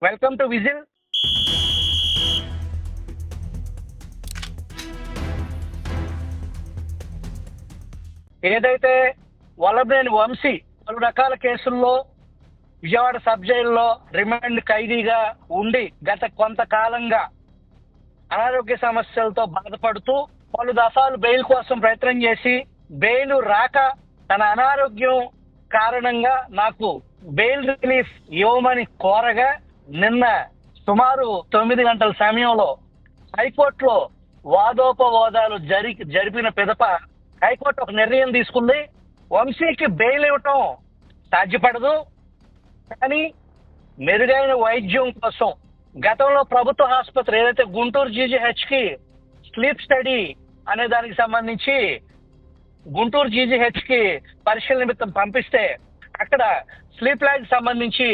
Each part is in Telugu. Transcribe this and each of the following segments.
Welcome to whistle. ఏదైతే వల్లభనేని వంశీ పలు రకాల కేసుల్లో విజయవాడ సబ్ జైల్లో రిమాండ్ ఖైదీగా ఉండి గత కొంతకాలంగా అనారోగ్య సమస్యలతో బాధపడుతూ పలు దఫాలు బెయిల్ కోసం ప్రయత్నం చేసి బెయిల్ రాక తన అనారోగ్యం కారణంగా నాకు బెయిల్ రిలీఫ్ ఇవ్వమని కోరగా నిన్న సుమారు 9 గంటల సమయంలో హైకోర్టులో వాదోపవాదాలు జరిపిన పిదప హైకోర్టు ఒక నిర్ణయం తీసుకుంది. వంశీకి బెయిల్ ఇవ్వటం సాధ్యపడదు, కానీ మెరుగైన వైద్యం కోసం గతంలో ప్రభుత్వ ఆసుపత్రి ఏదైతే గుంటూరు జీజీహెచ్కి స్లీప్ స్టడీ అనే దానికి సంబంధించి గుంటూరు జీజీహెచ్కి పరీక్షల నిమిత్తం పంపిస్తే అక్కడ స్లీప్ ల్యాబ్కి సంబంధించి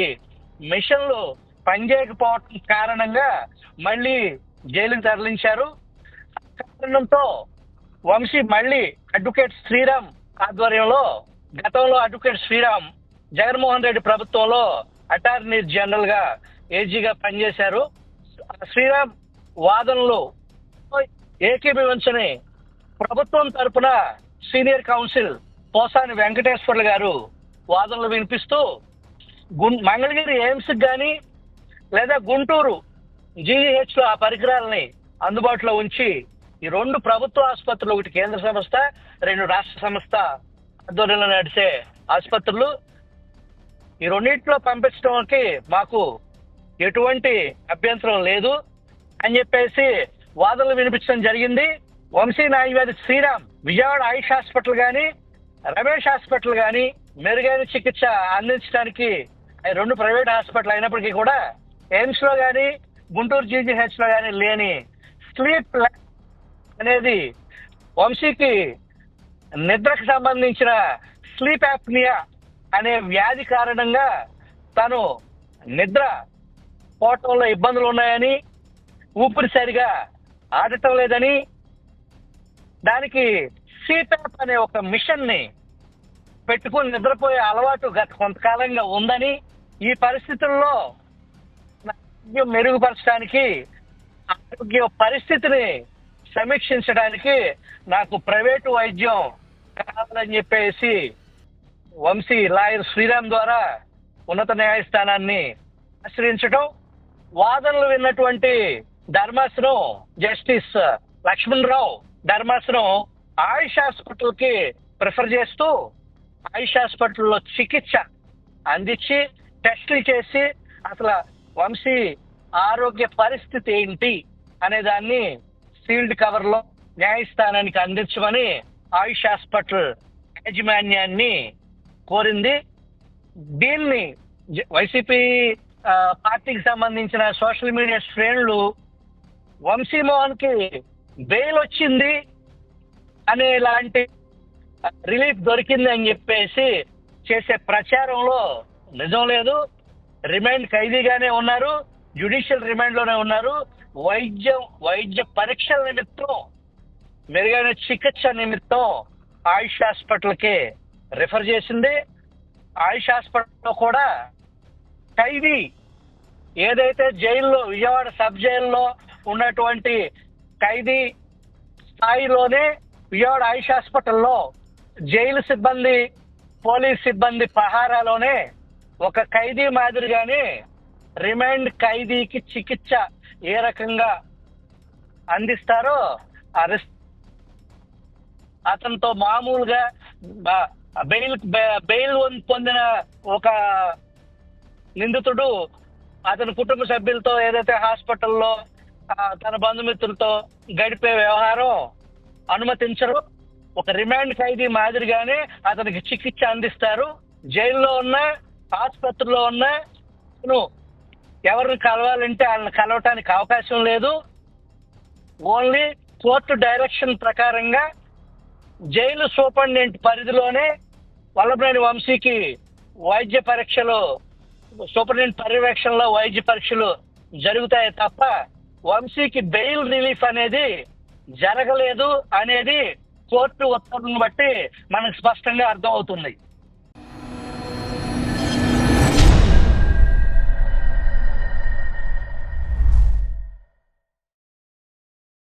మిషన్లు పనిచేయకపోవడం కారణంగా మళ్ళీ జైలుకు తరలించారు. కారణంతో వంశీ మళ్ళీ అడ్వకేట్ శ్రీరామ్ ఆధ్వర్యంలో గతంలో అడ్వకేట్ శ్రీరామ్ జగన్మోహన్ రెడ్డి ప్రభుత్వంలో అటార్నీ జనరల్ గా ఏజీగా పనిచేశారు. శ్రీరామ్ వాదనలు ఏకీభవించని ప్రభుత్వం తరపున సీనియర్ కౌన్సిల్ పోసాని వెంకటేశ్వర్లు గారు వాదనలు వినిపిస్తూ మంగళగిరి ఎయిమ్స్ కానీ లేదా గుంటూరు జీజీహెచ్ లో ఆ పరికరాలని అందుబాటులో ఉంచి ఈ 2 ప్రభుత్వ ఆసుపత్రులు, ఒకటి కేంద్ర సంస్థ, 2 రాష్ట్ర సంస్థ ఆధ్వర్యంలో నడిచే ఆసుపత్రులు, ఈ రెండింటిలో పంపించడానికి మాకు ఎటువంటి అభ్యంతరం లేదు అని చెప్పేసి వాదనలు వినిపించడం జరిగింది. వంశీ న్యాయవాది శ్రీరామ్ విజయవాడ ఆయుష్ హాస్పిటల్ కానీ రమేష్ హాస్పిటల్ కానీ మెరుగైన చికిత్స అందించడానికి 2 ప్రైవేట్ హాస్పిటల్ అయినప్పటికీ కూడా ఎయిమ్స్ లో కానీ గుంటూరు జీజీహెచ్ లో కానీ లేని స్లీప్ అనేది వంశీకి నిద్రకు సంబంధించిన స్లీప్ యాప్నియా అనే వ్యాధి కారణంగా తను నిద్ర పోవటంలో ఇబ్బందులు ఉన్నాయని, ఊపిరి సరిగా ఆడటం లేదని, దానికి సిప్యాప్ అనే ఒక మిషన్ ని పెట్టుకుని నిద్రపోయే అలవాటు గత కొంతకాలంగా ఉందని, ఈ పరిస్థితుల్లో ఆరోగ్యం మెరుగుపరచడానికి, ఆరోగ్య పరిస్థితిని సమీక్షించడానికి నాకు ప్రైవేటు వైద్యం కావాలని చెప్పేసి వంశీ లాయర్ శ్రీరామ్ ద్వారా ఉన్నత న్యాయస్థానాన్ని ఆశ్రయించడం, వాదనలు విన్నటువంటి ధర్మాసనం జస్టిస్ లక్ష్మణ్ రావు ధర్మాసనం ఆయుష్ హాస్పిటల్ కి ప్రిఫర్ చేస్తూ ఆయుష్ హాస్పిటల్లో చికిత్స అందించి టెస్టులు చేసి అసలు వంశీ ఆరోగ్య పరిస్థితి ఏంటి అనే దాన్ని సీల్డ్ కవర్ లో న్యాయస్థానానికి అందించమని ఆయుష్ హాస్పిటల్ యాజమాన్యాన్ని కోరింది. దీన్ని వైసీపీ పార్టీకి సంబంధించిన సోషల్ మీడియా శ్రేణులు వంశీమోహన్ కి బెయిల్ వచ్చింది అనే లాంటి రిలీఫ్ దొరికింది అని చెప్పేసి చేసే ప్రచారంలో నిజం లేదు. రిమాండ్ ఖైదీగానే ఉన్నారు, జ్యుడిషియల్ రిమాండ్ లోనే ఉన్నారు. వైద్య పరీక్షల నిమిత్తం, మెరుగైన చికిత్స నిమిత్తం ఆయుష్ హాస్పిటల్ కి రిఫర్ చేసింది. ఆయుష్ హాస్పిటల్లో కూడా ఖైదీ ఏదైతే జైల్లో విజయవాడ సబ్ జైల్లో ఉన్నటువంటి ఖైదీ స్థాయిలోనే విజయవాడ ఆయుష్ హాస్పిటల్లో జైలు సిబ్బంది, పోలీస్ సిబ్బంది పహారాలోనే ఒక ఖైదీ మాదిరిగానే రిమాండ్ ఖైదీకి చికిత్స ఏ రకంగా అందిస్తారో అతనితో మామూలుగా బెయిల్ పొందిన ఒక నిందితుడు అతని కుటుంబ సభ్యులతో ఏదైతే హాస్పిటల్లో తన బంధుమిత్రులతో గడిపే వ్యవహారం అనుమతించరు. ఒక రిమాండ్ ఖైదీ మాదిరిగానే అతనికి చికిత్స అందిస్తారు. జైల్లో ఉన్న, ఆసుపత్రిలో ఉన్న ఎవరిని కలవాలంటే వాళ్ళని కలవటానికి అవకాశం లేదు. ఓన్లీ కోర్టు డైరెక్షన్ ప్రకారంగా జైలు సూపరింటెండెంట్ పరిధిలోనే వల్లభనేని వంశీకి వైద్య పరీక్షలు, సూపరింటెండెంట్ పర్యవేక్షణలో వైద్య పరీక్షలు జరుగుతాయి తప్ప వంశీకి బెయిల్ రిలీఫ్ అనేది జరగలేదు అనేది కోర్టు ఉత్తర్వులను బట్టి మనకు స్పష్టంగా అర్థం అవుతుంది.